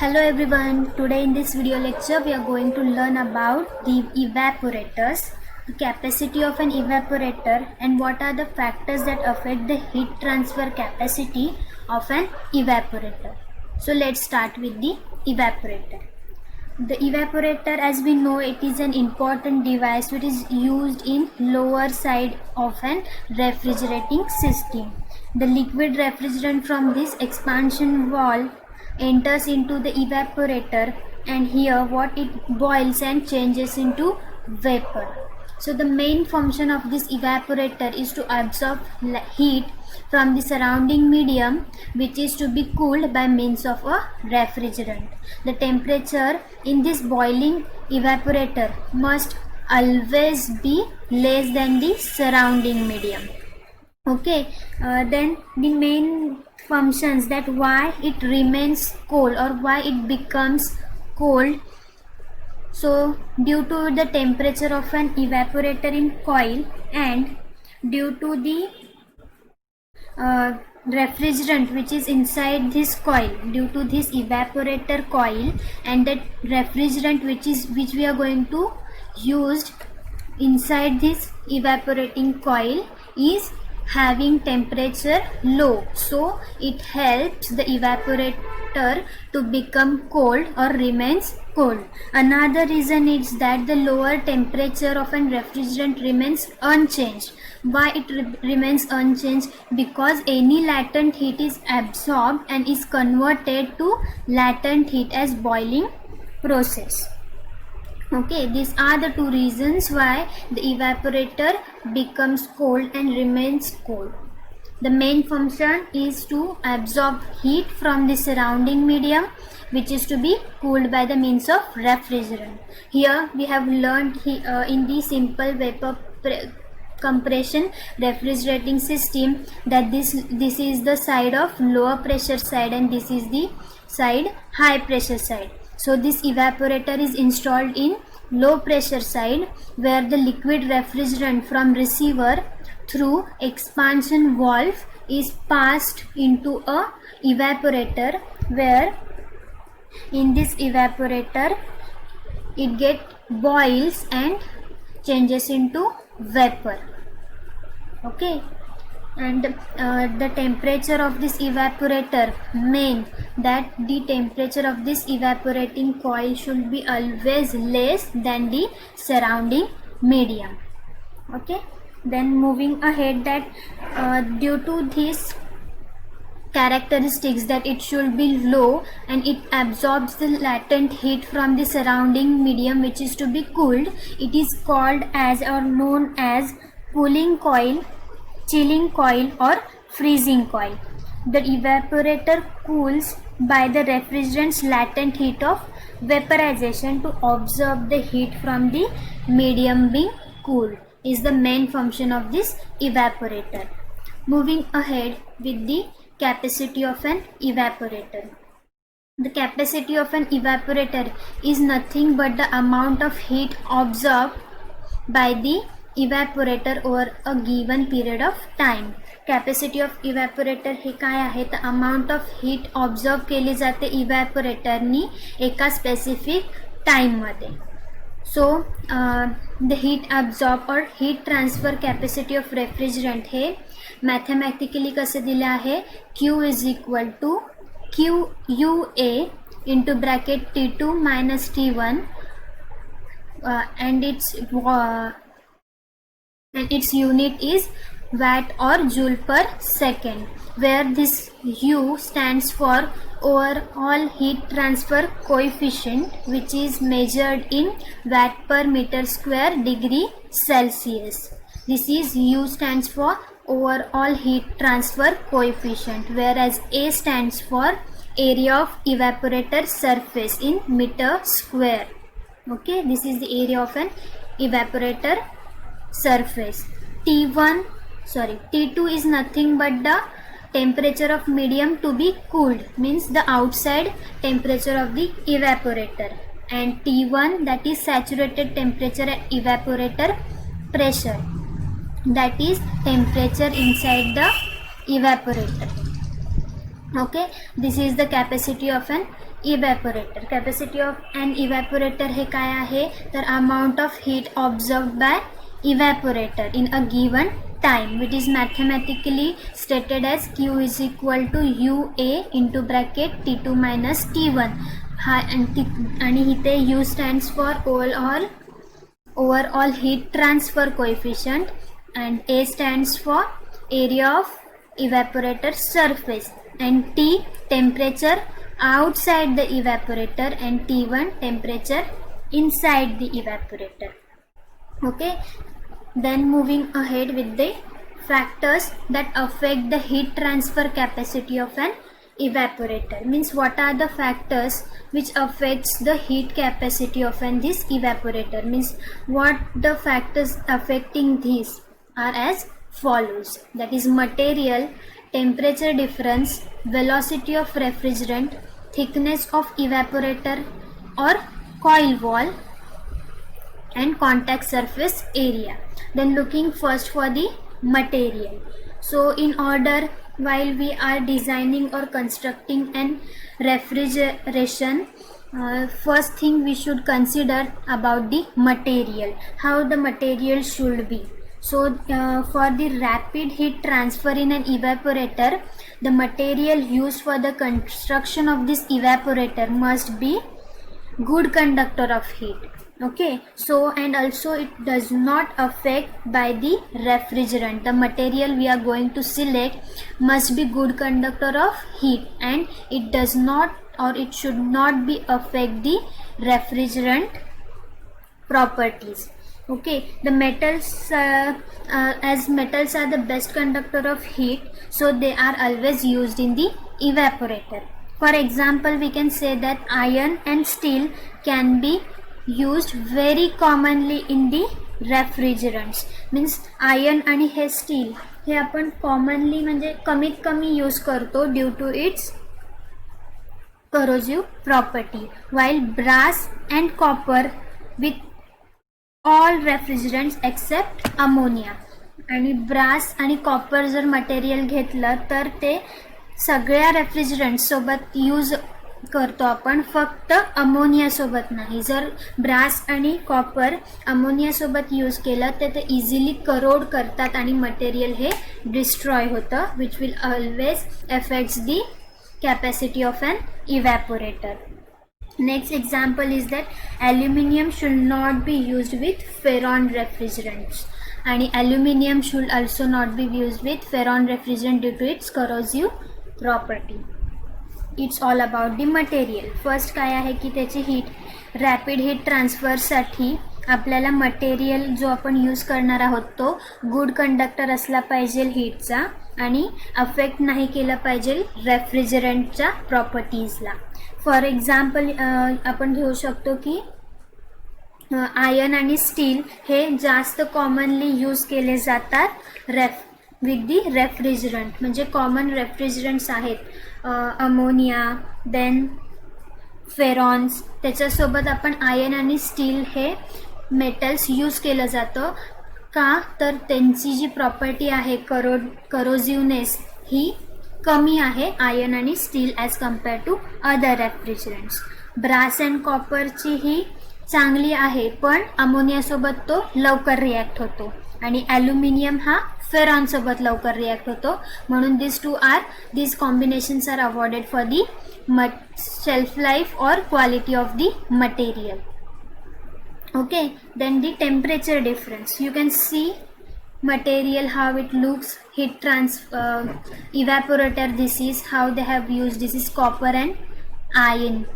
Hello everyone, today in this video lecture we are going to learn about the evaporators, the capacity of an evaporator and what are the factors that affect the heat transfer capacity of an evaporator. So let's start with the evaporator. The evaporator, as we know, it is an important device which is used in lower side of an refrigerating system. The liquid refrigerant from this expansion valve enters into the evaporator, and here what it boils and changes into vapor. So the main function of this evaporator is to absorb heat from the surrounding medium, which is to be cooled by means of a refrigerant. The temperature in this boiling evaporator must always be less than the surrounding medium. Okay, then the main functions, that why it remains cold or why it becomes cold. So due to the temperature of an evaporator in coil and due to the refrigerant which is inside this coil, due to this evaporator coil and that refrigerant which we are going to use inside this evaporating coil is having temperature low, so it helps the evaporator to become cold or remains cold. Another reason is that the lower temperature of an refrigerant remains unchanged. Why it remains unchanged? Because any latent heat is absorbed and is converted to latent heat as boiling process. Okay, these are the two reasons why the evaporator becomes cold and remains cold. The main function is to absorb heat from the surrounding medium, which is to be cooled by the means of refrigerant. Here we have learned in the simple vapor compression refrigerating system that this is the side of lower pressure side and this is the side high pressure side. So this evaporator is installed in low pressure side, where the liquid refrigerant from receiver through expansion valve is passed into a evaporator, where in this evaporator it get boils and changes into vapor. Okay, and the temperature of this evaporator means that the temperature of this evaporating coil should be always less than the surrounding medium. Okay, then moving ahead, that due to these characteristics that it should be low and it absorbs the latent heat from the surrounding medium which is to be cooled, it is called as or known as cooling coil, chilling coil or freezing coil. The evaporator cools by the refrigerant's latent heat of vaporization to absorb the heat from the medium being cooled is the main function of this evaporator. Moving ahead with the capacity of an evaporator. The capacity of an evaporator is nothing but the amount of heat absorbed by the evaporator over a given period of time. Capacity of evaporator हे काय आहे, तर amount of heat absorb केली जाते evaporatorनी एका specific time मध्ये. So the heat absorb or heat transfer capacity of refrigerant hey mathematically कसे दिले आहे, Q is equal to QUA into bracket T2 minus T1 and its unit is watt or joule per second, where this U stands for overall heat transfer coefficient, which is measured in watt per meter square degree Celsius. This is U stands for overall heat transfer coefficient, whereas A stands for area of evaporator surface in meter square. Okay, this is the area of an evaporator surface. T2 is nothing but the temperature of medium to be cooled, means the outside temperature of the evaporator, and T1, that is saturated temperature at evaporator pressure, that is temperature inside the evaporator. Okay, this is the capacity of an evaporator. Capacity of an evaporator हे काय आहे तर amount of heat observed by evaporator in a given time, which is mathematically stated as Q is equal to UA into bracket T2 minus T1. आणि इथे U stands for overall heat transfer coefficient and A stands for area of evaporator surface, and T temperature outside the evaporator, and T1 temperature inside the evaporator. Okay, then moving ahead with the factors that affect the heat transfer capacity of an evaporator. Means what are the factors which affects the heat capacity of this evaporator. Means what the factors affecting these are as follows, that is material, temperature difference, velocity of refrigerant, thickness of evaporator or coil wall, and contact surface area. Then looking first for the material. So in order, while we are designing or constructing an refrigeration, first thing we should consider about the material, how the material should be. So for the rapid heat transfer in an evaporator, the material used for the construction of this evaporator must be good conductor of heat. Okay, so and also it does not affect by the refrigerant. The material we are going to select must be good conductor of heat, and it does not or it should not be affect the refrigerant properties. Okay, the metals as metals are the best conductor of heat, so they are always used in the evaporator. For example, we can say that iron and steel can be used very commonly in the refrigerants. Means iron आणि हे steel हे आपण commonly म्हणजे कमीत कमी use करतो due to its corrosive property, while brass and copper with all refrigerants except ammonia. आणि brass आणि copper जर material घेतलं तर ते सगळ्या रेफ्रिजरंट सोबत यूज करतो आपण, फक्त अमोनिया सोबत नाही. जर ब्रास आणि कॉपर अमोनिया सोबत यूज केलं तर ते इझिली करोड करतात आणि मटेरियल हे डिस्ट्रॉय होतं, which will always affects the capacity of an evaporator. Next example is that aluminium should not be used with ferron refrigerants, and aluminium should also not be used with ferron refrigerant due to its corrosive property. It's all about the material. First काय आहे की त्याची heat rapid heat ट्रान्सफरसाठी आपल्याला material जो आपण use करणार आहोत तो गुड कंडक्टर असला पाहिजे हीटचा आणि अफेक्ट नाही केलं पाहिजे रेफ्रिजरंटच्या प्रॉपर्टीजला. फॉर एक्झाम्पल आपण घेऊ शकतो की आयर्न आणि स्टील हे जास्त कॉमनली यूज केले जातात विथ दी रेफ्रिजरंट. म्हणजे कॉमन रेफ्रिजरंट्स आहेत अमोनिया, देन फेरॉन्स, त्याच्यासोबत आपण आयर्न आणि स्टील हे मेटल्स यूज केलं जातं. का तर त्यांची जी प्रॉपर्टी आहे करोजिव्हनेस ही कमी आहे आयर्न आणि steel as compare to other refrigerants. Brass and कॉपरची ही चांगली आहे पण अमोनियासोबत तो लवकर रिॲक्ट होतो, आणि ॲल्युमिनियम हा फेरॉनसोबत लवकर रिॲक्ट होतो. म्हणून these combinations are avoided for the shelf life or quality of the material. Okay, then the temperature difference. You can see material how it looks, heat evaporator, this is how they have used, this is copper and iron.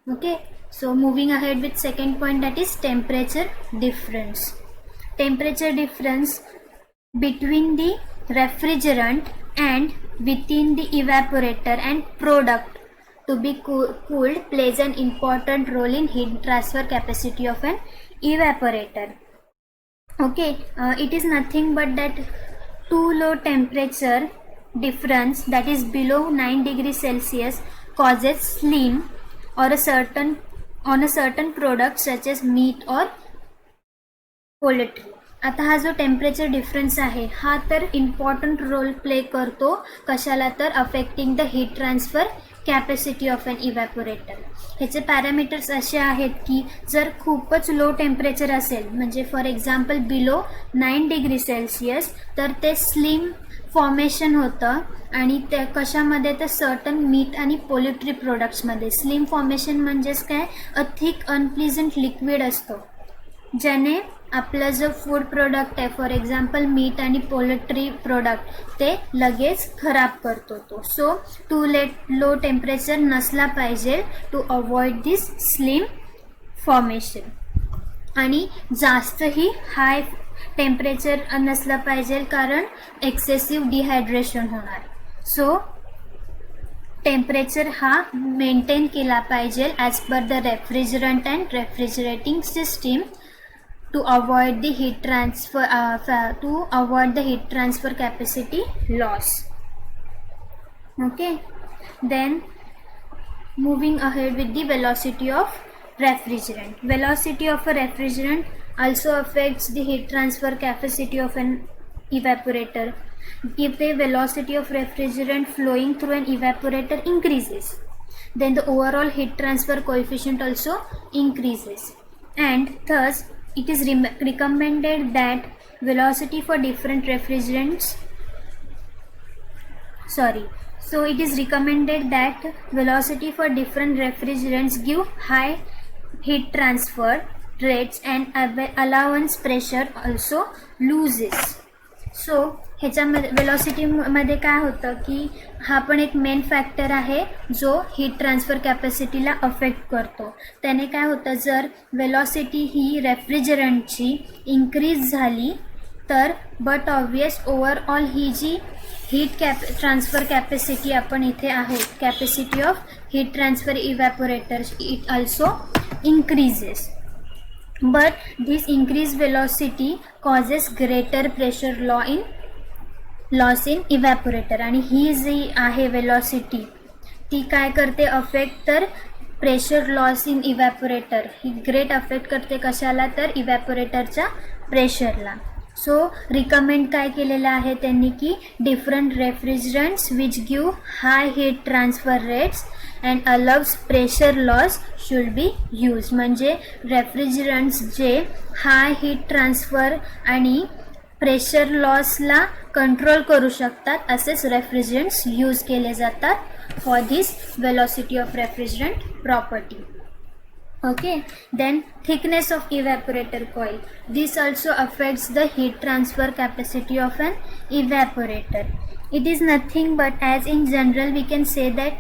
Okay, so moving ahead with second point, that is temperature difference. Temperature difference between the refrigerant and within the evaporator and product to be cooled plays an important role in heat transfer capacity of an evaporator. Okay, it is nothing but that too low temperature difference, that is below 9 degrees Celsius, causes slim or on a certain product such as meat or poultry. आता हा जो temperature difference आहे हा तर important role play करतो कशाला तर affecting the heat transfer capacity of an evaporator. ह्याचे पॅरामीटर्स असे आहेत की जर खूपच लो टेम्परेचर असेल म्हणजे for example below 9 degree Celsius तर ते स्लिम फॉर्मेशन होतं आणि ते कशामध्ये तर सर्टन मीट आणि पोल्ट्री प्रोडक्ट्समध्ये. स्लिम फॉर्मेशन म्हणजेच काय, अ थिक अनप्लिजंट लिक्विड असतो ज्याने आपलं जो फूड प्रोडक्ट आहे फॉर एक्झाम्पल मीट आणि पोल्ट्री प्रोडक्ट ते लगेच खराब करतो तो. सो टू लो टेम्परेचर नसला पाहिजे to avoid this slim formation आणि जास्तही हाय टेम्परेचर नसलं पाहिजे कारण एक्सेसिव्ह डिहायड्रेशन होणार. सो टेम्परेचर हा मेंटेन केला पाहिजे as per the refrigerant and refrigerating system to avoid the heat transfer capacity loss. Okay, then moving ahead with the velocity of refrigerant. Velocity of a refrigerant also affects the heat transfer capacity of an evaporator. If the velocity of refrigerant flowing through an evaporator increases, then the overall heat transfer coefficient also increases, and thus it is recommended that velocity for different refrigerants so it is recommended that velocity for different refrigerants give high heat transfer rates and allowance pressure also loses. सो ह्याच्यामध्ये वेलॉसिटीमध्ये काय होतं की हा पण एक main factor आहे जो heat transfer कॅपॅसिटीला affect करतो. त्याने काय होतं, जर वेलॉसिटी ही रेफ्रिजरंटची इन्क्रीज झाली तर बट ऑब्वियस ओव्हरऑल ही जी हीट ट्रान्सफर कॅपॅसिटी आपण इथे आहोत, capacity of heat transfer evaporators, it also increases. But this increased velocity causes greater pressure loss in evaporator आणि ही जी आहे वेलॉसिटी ती काय करते, अफेक्ट तर प्रेशर लॉस इन इव्हॅपोरेटर. ही ग्रेट अफेक्ट करते कशाला तर इव्हॅपोरेटरच्या प्रेशरला. सो रिकमेंड काय केलेलं आहे त्यांनी की different refrigerants which give high heat transfer rates and allows pressure loss should be use. म्हणजे रेफ्रिजरंट्स जे हाय हीट ट्रान्सफर आणि प्रेशर लॉसला कंट्रोल करू शकतात असेच रेफ्रिजरंट्स यूज केले जातात for this velocity of refrigerant property. Okay, then thickness of evaporator coil. This also affects the heat transfer capacity of an evaporator. It is nothing but, as in general we can say that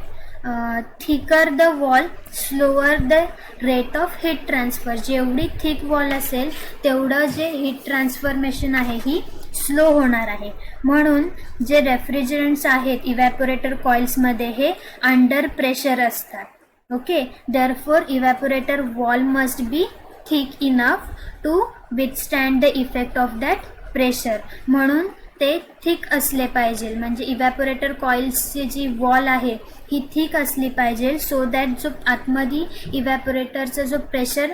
thicker the wall, slower the rate of heat transfer. जेवढी thick wall असेल तेवढं जे heat transformation आहे ही slow होणार आहे. म्हणून जे रेफ्रिजरंट्स आहेत इव्हॅपोरेटर कॉइल्समध्ये हे under pressure असतात. Okay, therefore evaporator wall must be thick enough to withstand the effect of that pressure. म्हणून ते थिक असले पाहिजे. म्हणजे इव्हॅपोरेटर कॉइल्सची जी वॉल आहे ही थिक असली पाहिजे सो दॅट जो आतमध्ये इव्हॅपोरेटरचा जो प्रेशर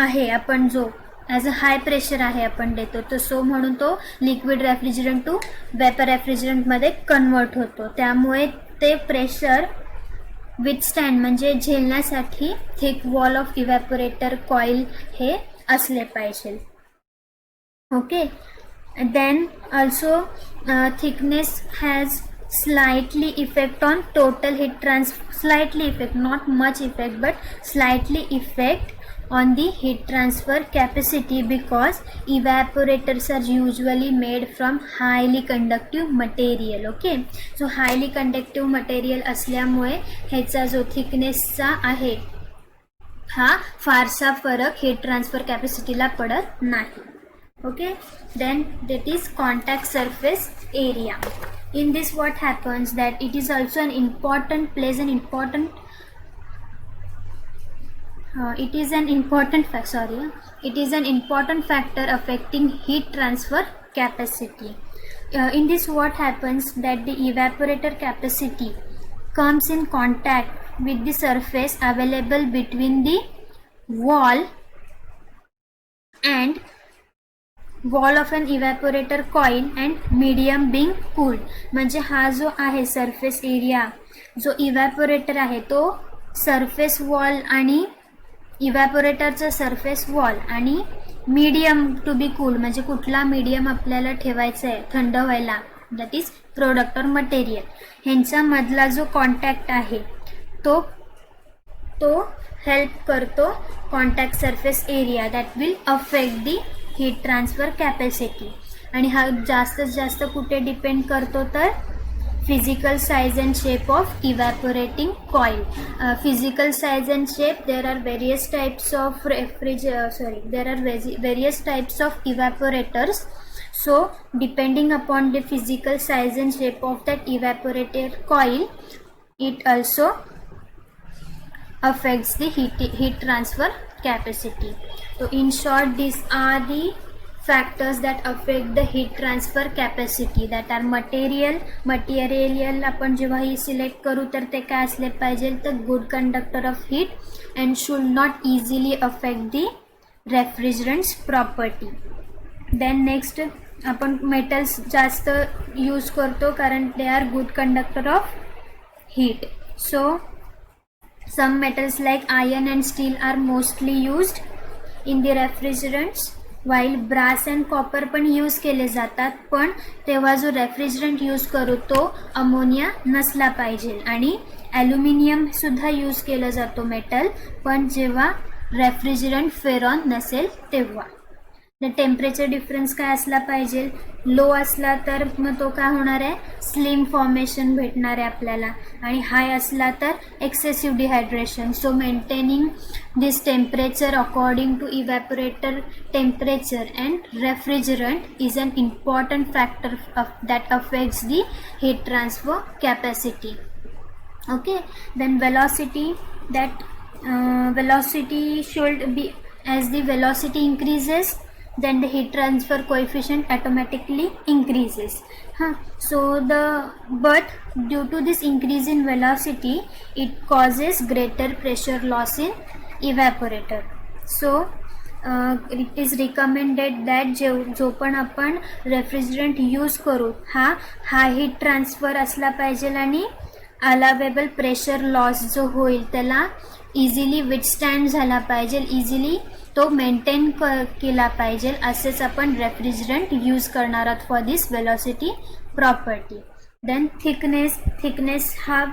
आहे आपण जो ॲज अ हाय प्रेशर आहे आपण देतो तो सो म्हणून तो लिक्विड रेफ्रिजरंट टू वेपर रेफ्रिजरंटमध्ये कन्वर्ट होतो. त्यामुळे ते प्रेशर विथस्टँड म्हणजे झेलण्यासाठी thick wall of evaporator coil हे असले पाहिजे. Okay, then also thickness has slightly effect on total heat transfer, slightly effect, not much effect but slightly effect on the heat transfer capacity because evaporators are usually made from highly conductive material. Okay, so highly conductive material असल्यामुळे ह्याचा जो थिकनेसचा आहे हा फारसा फरक heat transfer कॅपॅसिटीला पडत नाही. Okay, then that is contact surface area. In this what happens that it is also an important plays an important it is an important factor affecting heat transfer capacity. In this what happens that the evaporator capacity comes in contact with the surface available between the wall and wall of an evaporator coil and medium being cooled. म्हणजे हा जो आहे surface area, जो इव्हॅपोरेटर आहे तो surface wall आणि इव्हॅपोरेटरचं surface wall आणि medium to be cool, म्हणजे कुठला मीडियम आपल्याला ठेवायचा आहे थंड व्हायला, दॅट इज प्रोडक्ट और मटेरियल, ह्यांच्यामधला जो कॉन्टॅक्ट आहे तो हेल्प करतो contact surface area that will affect the heat transfer capacity. आणि हा जास्तीत जास्त कुठे डिपेंड करतो तर physical size and shape of evaporating coil. Physical size and shape, there are various types of various types of evaporators. So depending upon the physical size and shape of that evaporator coil, it also affects the heat transfer capacity. So in short, these are the factors that affect the heat transfer capacity, that are material आपण जेव्हा ही select करू तर ते काय असले पाहिजे तर good conductor of heat and should not easily affect the refrigerants property. Then next आपण मेटल्स जास्त यूज करतो कारण they are good conductor of heat. So some metals like iron and steel are mostly used in the refrigerants, while brass and copper पण use केले जातात, पण तेव्हा जो रेफ्रिजरंट यूज करू तो अमोनिया नसला पाहिजे. आणि ॲल्युमिनियम सुद्धा यूज केलं जातो मेटल, पण जेव्हा रेफ्रिजरंट फेरॉन नसेल तेव्हा. टेम्परेचर डिफरन्स काय असला पाहिजे, लो असला तर मग तो काय होणार आहे स्लिम फॉर्मेशन भेटणार आहे आपल्याला, आणि हाय असला तर excessive dehydration. So maintaining this temperature according to evaporator temperature and refrigerant is an important factor that affects the heat transfer capacity. Okay, then velocity, that velocity should be, as the velocity increases then the heat transfer coefficient automatically increases. But due to this increase in velocity it causes greater pressure loss in evaporator. So it is recommended that जो पण आपण refrigerant use करू हा हाय heat transfer असला पाहिजे आणि allowable pressure loss जो होईल त्याला इझिली विथस्टँड झाला पाहिजे, इझिली तो मेंटेन केला पाहिजे, असेच आपण रेफ्रिजरंट यूज करणार आहोत for this velocity property. Then thickness हा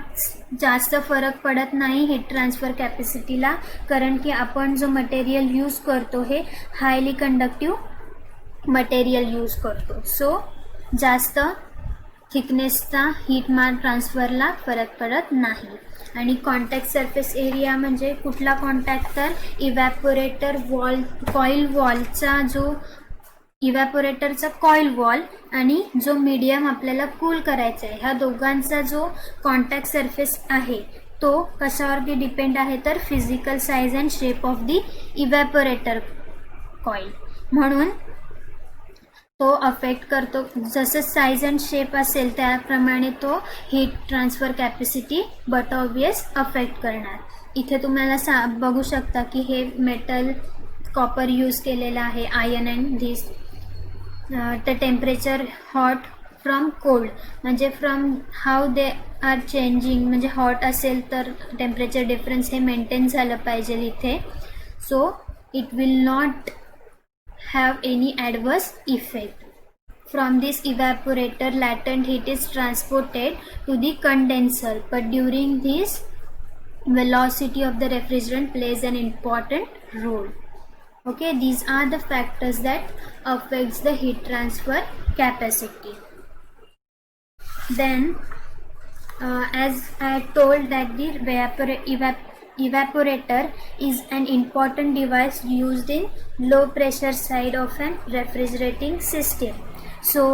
जास्त फरक पडत नाही हीट ट्रान्सफर कॅपॅसिटीला, कारण की आपण जो मटेरियल यूज करतो हे हायली कंडक्टिव्ह मटेरियल यूज करतो. सो जास्त थिकनेसचा हीट ट्रान्सफरला फरक पडत नाही. आणि कॉन्टॅक्ट सरफेस एरिया म्हणजे कुठला कॉन्टॅक्ट तर इव्हॅपोरेटर वॉल, कॉईल वॉलचा जो इव्हॅपोरेटरचा कॉईल वॉल आणि जो मीडियम आपल्याला कूल करायचा आहे ह्या दोघांचा जो कॉन्टॅक्ट सरफेस आहे तो कशावरती डिपेंड आहे तर physical size and shape of the evaporator coil. म्हणून तो अफेक्ट करतो, जसं साईज अँड शेप असेल त्याप्रमाणे तो heat transfer capacity but obvious affect करणार. इथे तुम्हाला बघू शकता की हे मेटल कॉपर यूज केलेलं आहे, iron and this. The temperature hot from cold, म्हणजे from how they are changing, म्हणजे हॉट असेल तर टेम्परेचर डिफरन्स हे मेंटेन झालं पाहिजे इथे. So it will not have any adverse effect. From this evaporator latent heat is transported to the condenser, but during this velocity of the refrigerant plays an important role. Okay, these are the factors that affects the heat transfer capacity. Then as I told that the evaporator is an important device used in low pressure side of an refrigerating system. So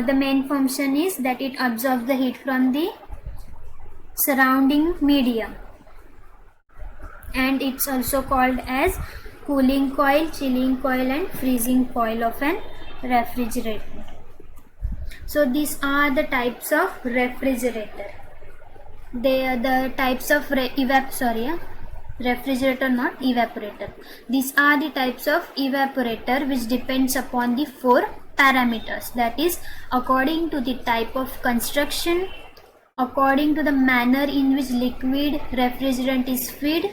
the main function is that it absorbs the heat from the surrounding medium, and it's also called as cooling coil, chilling coil and freezing coil of an refrigerator. So these are the types of refrigerator. The types of refrigerator, not evaporator. These are the types of evaporator which depends upon the 4 parameters, that is according to the type of construction, according to the manner in which liquid refrigerant is fed,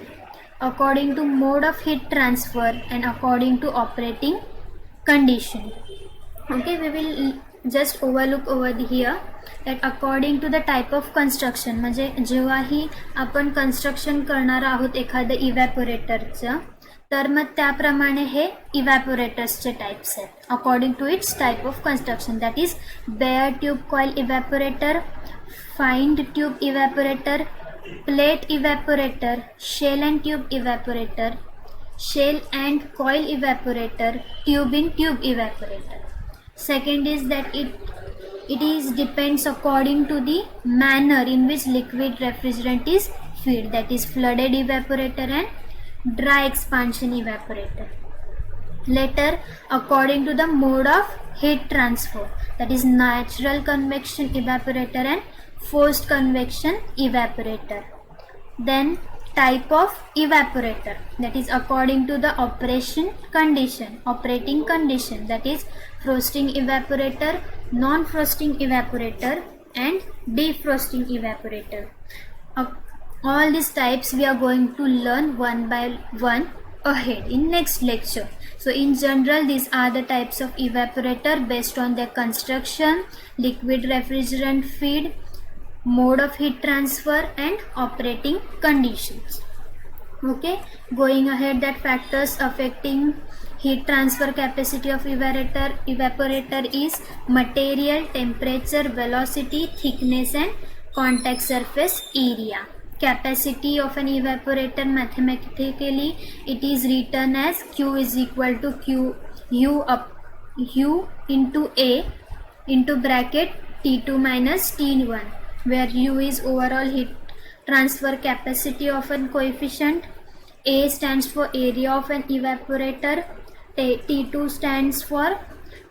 according to mode of heat transfer, and according to operating condition. Okay, we will just overlook over here that according to the type of construction, म्हणजे जेव्हाही आपण construction करणार आहोत एखाद्या इव्हॅपोरेटरचं, तर मग त्याप्रमाणे हे इव्हॅपोरेटर्सचे टाइप्स आहेत according to its type of construction. That is bare tube coil evaporator, finned tube evaporator, plate evaporator, shell and tube evaporator, shell and coil evaporator, tube in tube evaporator. Second is that it is depends according to the manner in which liquid refrigerant is fed, that is flooded evaporator and dry expansion evaporator. Later, according to the mode of heat transfer, that is natural convection evaporator and forced convection evaporator. Then type of evaporator, that is according to the operating condition, that is frosting evaporator, non-frosting evaporator and defrosting evaporator. All these types we are going to learn one by one ahead in next lecture. So in general, these are the types of evaporator based on their construction, liquid refrigerant feed, mode of heat transfer and operating conditions. Okay, going ahead, that factors affecting heat transfer capacity of evaporator is material, temperature, velocity, thickness and contact surface area. Capacity of an evaporator, mathematically it is written as Q is equal to U into A into bracket T2 minus T1, where U is overall heat transfer capacity of an coefficient, A stands for area of an evaporator, T2 stands for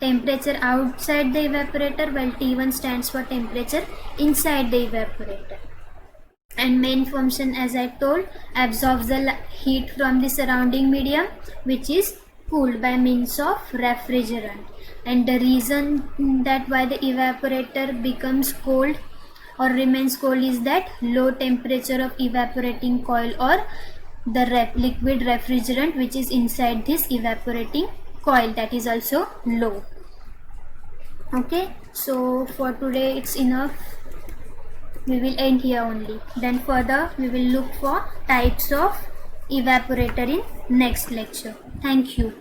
temperature outside the evaporator, while T1 stands for temperature inside the evaporator. And main function, as I told, absorbs the heat from the surrounding medium which is cooled by means of refrigerant. And the reason that why the evaporator becomes cold or remains cold is that low temperature of evaporating coil or the liquid refrigerant which is inside this evaporating coil, that is also low. Okay, so for today it's enough. We will end here only. Then further we will look for types of evaporator in next lecture. Thank you.